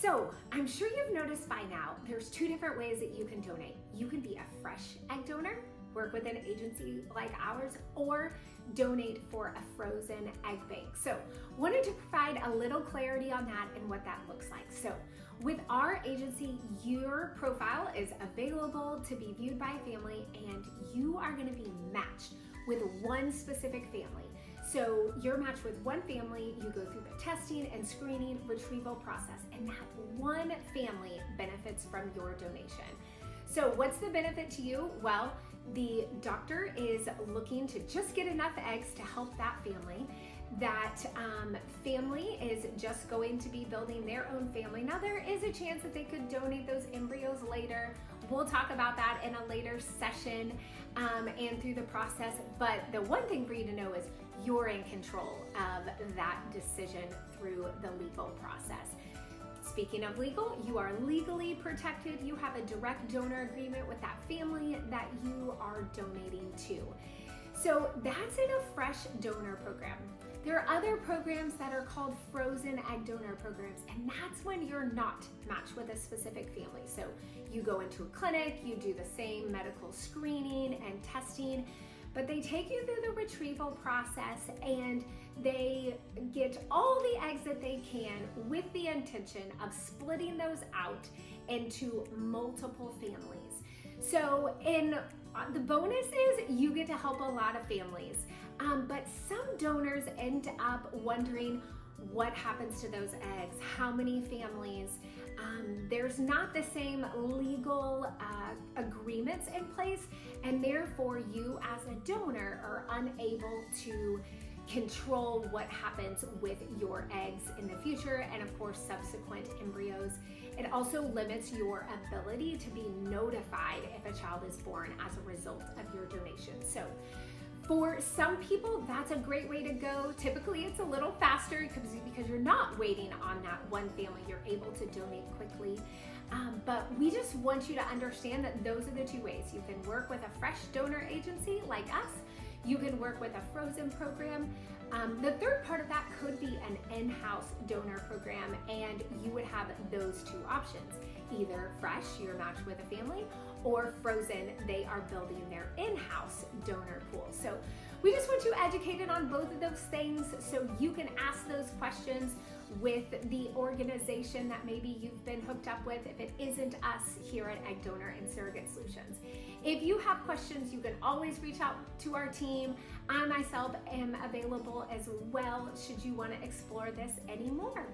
So I'm sure you've noticed by now, there's two different ways that you can donate. You can be a fresh egg donor, work with an agency like ours, or donate for a frozen egg bank. So wanted to provide a little clarity on that and what that looks like. So with our agency, your profile is available to be viewed by a family, and you are going to be matched with one specific family. So you're matched with one family, you go through the testing and screening retrieval process, and that one family benefits from your donation. So what's the benefit to you? Well, the doctor is looking to just get enough eggs to help that family. That family is just going to be building their own family. Now there is a chance that they could donate those embryos later. We'll talk about that in a later session and through the process. But the one thing for you to know is you're in control of that decision through the legal process. Speaking of legal, you are legally protected. You have a direct donor agreement with that family that you are donating to. So that's in a fresh donor program. There are other programs that are called frozen egg donor programs, and that's when you're not matched with a specific family. So you go into a clinic, you do the same medical screening and testing, but they take you through the retrieval process and they get all the eggs that they can with the intention of splitting those out into multiple families. So the bonus is you get to help a lot of families, but some donors end up wondering what happens to those eggs, how many families. There's not the same legal agreements in place, and therefore you as a donor are unable to control what happens with your eggs in the future and of course subsequent embryos. It also limits your ability to be notified if a child is born as a result of your donation. So for some people, that's a great way to go. Typically, it's a little faster because you're not waiting on that one family. You're able to donate quickly. But we just want you to understand that those are the two ways. You can work with a fresh donor agency like us. You can work with a frozen program. The third part of that could be an in-house donor program, and you would have those two options. Either fresh, you're matched with a family, or frozen, they are building their in-house donor pool. So we just want you educated on both of those things so you can ask those questions with the organization that maybe you've been hooked up with if it isn't us here at Egg Donor and Surrogate Solutions. If you have questions, you can always reach out to our team. I myself am available as well should you want to explore this anymore.